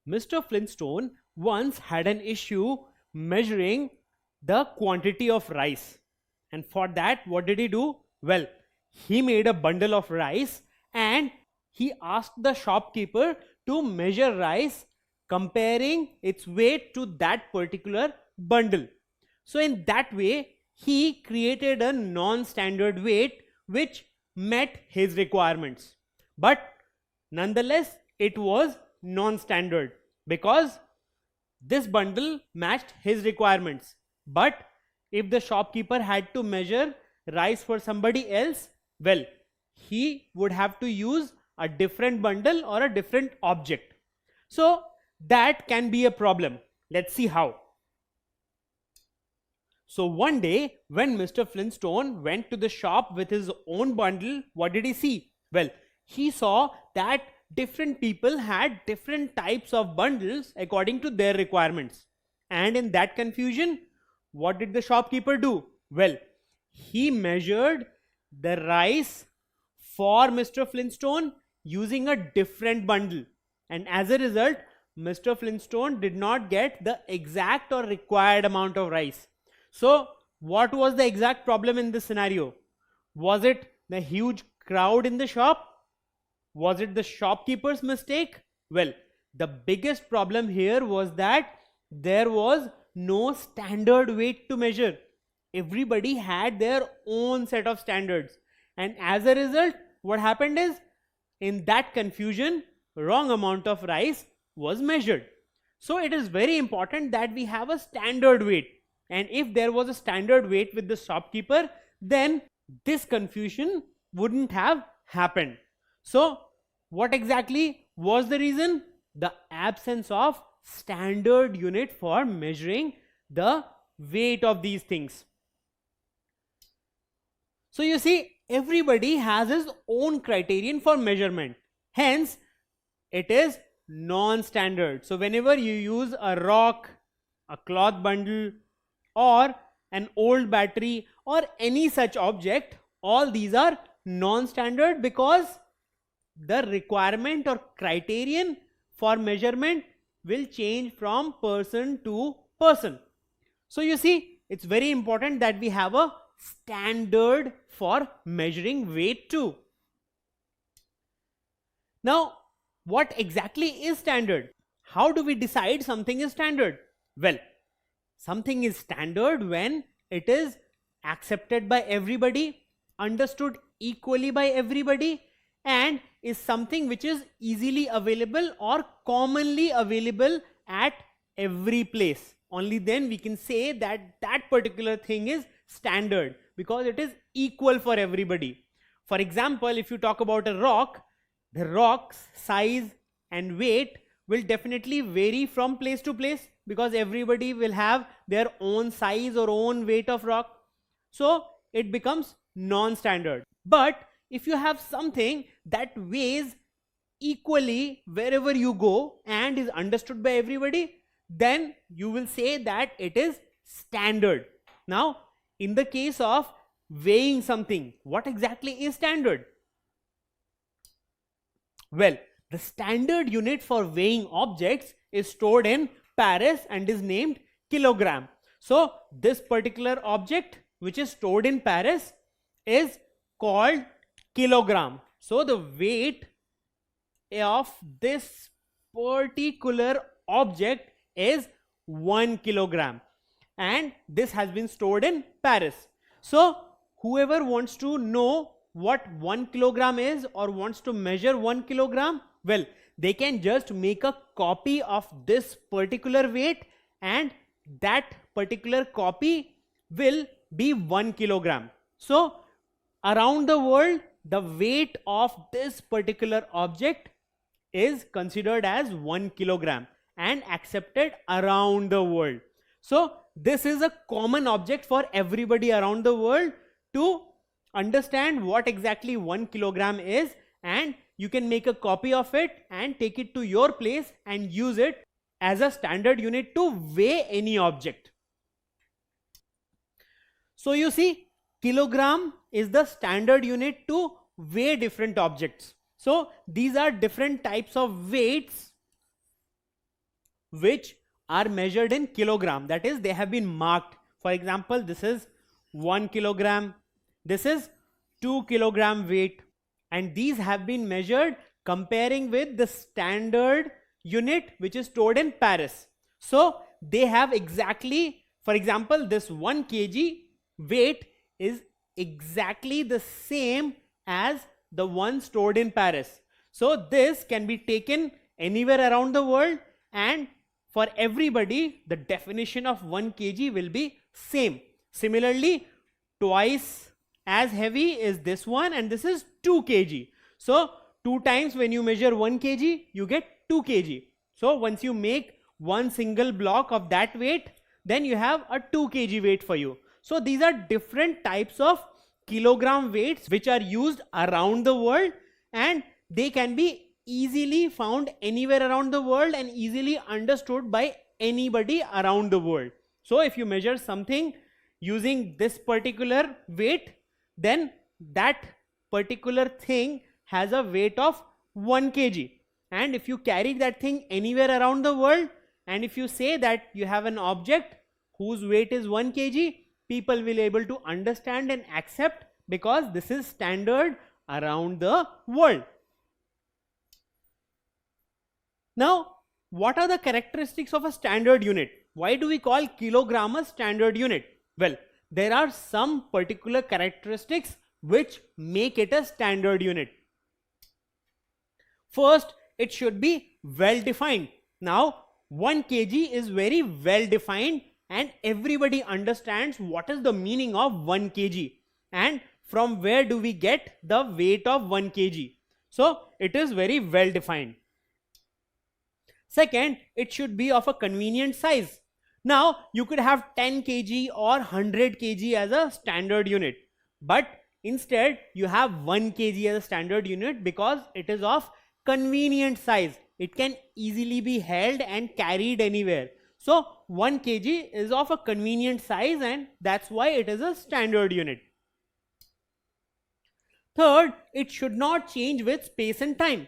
Mr. Flintstone once had an issue measuring the quantity of rice. And for that, what did he do? Well, he made a bundle of rice and he asked the shopkeeper to measure rice comparing its weight to that particular bundle. So in that way, he created a non-standard weight which met his requirements. But nonetheless, it was non-standard because this bundle matched his requirements. But if the shopkeeper had to measure rice for somebody else, well, he would have to use a different bundle or a different object. So that can be a problem. Let's see how. So one day when Mr. Flintstone went to the shop with his own bundle, what did he see? Well, he saw that different people had different types of bundles according to their requirements. And in that confusion, what did the shopkeeper do? Well, he measured the rice for Mr. Flintstone using a different bundle. And as a result, Mr. Flintstone did not get the exact or required amount of rice. So, what was the exact problem in this scenario? Was it the huge crowd in the shop? Was it the shopkeeper's mistake? Well, the biggest problem here was that there was no standard weight to measure. Everybody had their own set of standards. And as a result, what happened is, in that confusion, wrong amount of rice was measured. So it is very important that we have a standard weight. And if there was a standard weight with the shopkeeper, then this confusion wouldn't have happened. So what exactly was the reason? The absence of standard unit for measuring the weight of these things. So you see, everybody has his own criterion for measurement. Hence, it is non-standard. So whenever you use a rock, a cloth bundle, or an old battery, or any such object, all these are non-standard because the requirement or criterion for measurement will change from person to person. So you see, it's very important that we have a standard for measuring weight too. Now, what exactly is standard? How do we decide something is standard? Well, something is standard when it is accepted by everybody, understood equally by everybody, and is something which is easily available or commonly available at every place. Only then we can say that that particular thing is standard because it is equal for everybody. For example, if you talk about a rock, the rock's size and weight will definitely vary from place to place because everybody will have their own size or own weight of rock. So it becomes non-standard. But if you have something that weighs equally wherever you go and is understood by everybody, then you will say that it is standard. Now, in the case of weighing something, what exactly is standard? Well, the standard unit for weighing objects is stored in Paris and is named kilogram. So this particular object which is stored in Paris is called kilogram. So the weight of this particular object is 1 kilogram and this has been stored in Paris. So whoever wants to know what 1 kilogram is or wants to measure 1 kilogram, well, they can just make a copy of this particular weight and that particular copy will be 1 kilogram. So around the world, the weight of this particular object is considered as 1 kilogram and accepted around the world. So this is a common object for everybody around the world to understand what exactly 1 kilogram is, and you can make a copy of it and take it to your place and use it as a standard unit to weigh any object. So you see, kilogram is the standard unit to weigh different objects. So these are different types of weights which are measured in kilogram. That is, they have been marked. For example, this is 1 kilogram, this is 2 kilogram weight, and these have been measured comparing with the standard unit which is stored in Paris. So they have exactly, for example, this 1 kg weight is exactly the same as the one stored in Paris. So this can be taken anywhere around the world, and for everybody the definition of 1 kg will be same. Similarly, twice as heavy is this one, and this is 2 kg. So 2 times when you measure 1 kg, you get 2 kg. So once you make one single block of that weight, then you have a 2 kg weight for you. So these are different types of kilogram weights which are used around the world, and they can be easily found anywhere around the world and easily understood by anybody around the world. So if you measure something using this particular weight, then that particular thing has a weight of 1 kg. And if you carry that thing anywhere around the world, and if you say that you have an object whose weight is 1 kg, people will be able to understand and accept, because this is standard around the world. Now, what are the characteristics of a standard unit? Why do we call kilogram a standard unit? Well, there are some particular characteristics which make it a standard unit. First, it should be well defined. Now, 1 kg is very well defined, and everybody understands what is the meaning of 1 kg and from where do we get the weight of 1 kg. So it is very well defined. Second, it should be of a convenient size. Now you could have 10 kg or 100 kg as a standard unit, but instead you have 1 kg as a standard unit because it is of convenient size. It can easily be held and carried anywhere. So 1 kg is of a convenient size, and that's why it is a standard unit. Third, it should not change with space and time.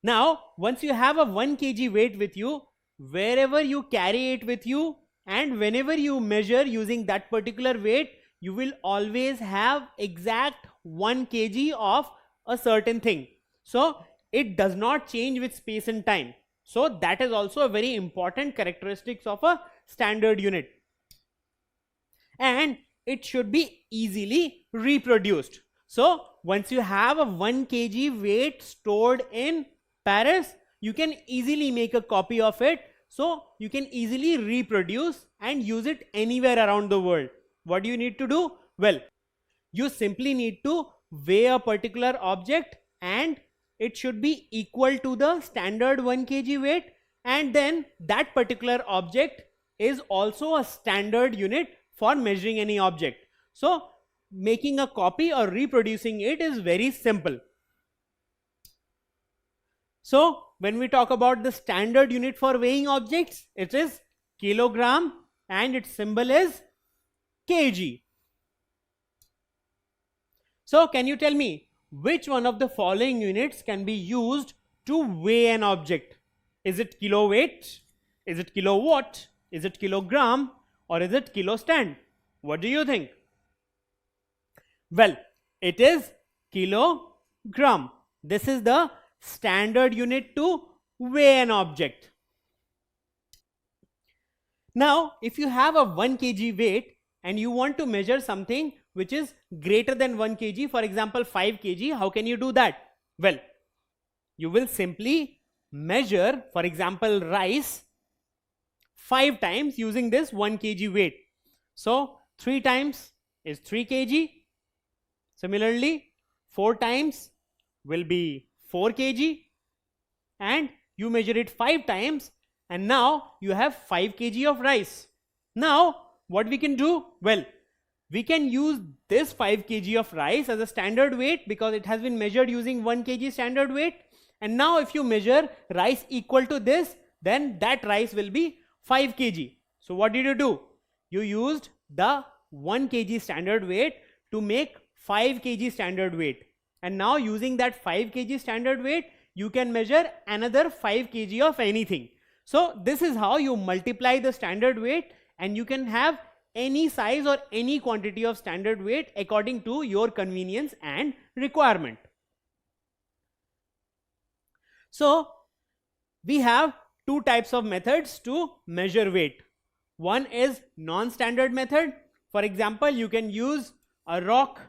Now, once you have a 1 kg weight with you, wherever you carry it with you and whenever you measure using that particular weight, you will always have exact 1 kg of a certain thing. So it does not change with space and time. So that is also a very important characteristics of a standard unit. And it should be easily reproduced. So once you have a 1 kg weight stored in Paris, you can easily make a copy of it. So you can easily reproduce and use it anywhere around the world. What do you need to do? Well, you simply need to weigh a particular object, and it should be equal to the standard 1 kg weight, and then that particular object is also a standard unit for measuring any object. So making a copy or reproducing it is very simple. So when we talk about the standard unit for weighing objects, it is kilogram and its symbol is kg. So can you tell me which one of the following units can be used to weigh an object? Is it kilo weight? Is it kilowatt? Is it kilogram? Or is it kilo stand? What do you think? Well, it is kilogram. This is the standard unit to weigh an object. Now, if you have a 1 kg weight and you want to measure something which is greater than 1 kg, for example 5 kg, how can you do that? Well, you will simply measure, for example, rice 5 times using this 1 kg weight. So 3 times is 3 kg. Similarly, 4 times will be 4 kg, and you measure it 5 times, and now you have 5 kg of rice. Now what we can do? Well, we can use this 5 kg of rice as a standard weight because it has been measured using 1 kg standard weight. And now if you measure rice equal to this, then that rice will be 5 kg. So what did you do? You used the 1 kg standard weight to make 5 kg standard weight. And now using that 5 kg standard weight, you can measure another 5 kg of anything. So this is how you multiply the standard weight, and you can have any size or any quantity of standard weight according to your convenience and requirement. So we have two types of methods to measure weight. One is non-standard method. For example, you can use a rock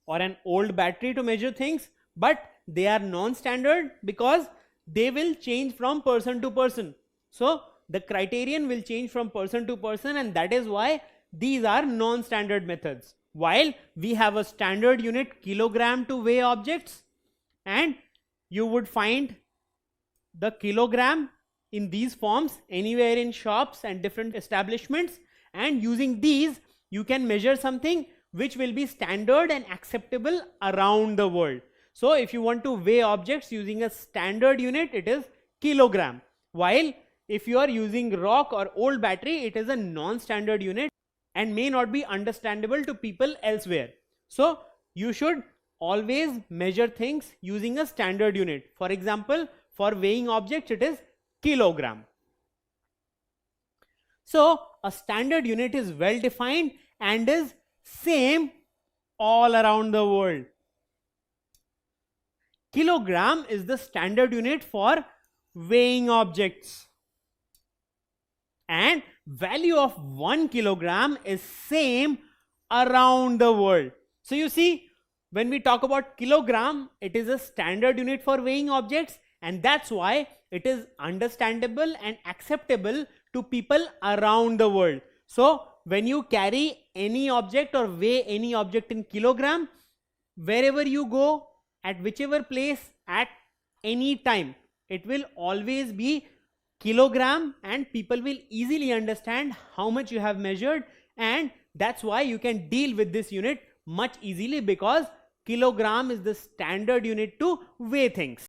or an old battery to measure things, but they are non-standard because they will change from person to person. So the criterion will change from person to person, and that is why these are non-standard methods. While we have a standard unit kilogram to weigh objects, and you would find the kilogram in these forms anywhere in shops and different establishments, and using these you can measure something which will be standard and acceptable around the world. So if you want to weigh objects using a standard unit, it is kilogram, while if you are using rock or old battery, it is a non-standard unit and may not be understandable to people elsewhere. So you should always measure things using a standard unit. For example, for weighing objects, it is kilogram. So a standard unit is well defined and is same all around the world. Kilogram is the standard unit for weighing objects, and value of 1 kilogram is same around the world. So you see, when we talk about kilogram, it is a standard unit for weighing objects, and that's why it is understandable and acceptable to people around the world. So when you carry any object or weigh any object in kilogram, wherever you go, at whichever place, at any time, it will always be kilogram, and people will easily understand how much you have measured, and that's why you can deal with this unit much easily, because kilogram is the standard unit to weigh things.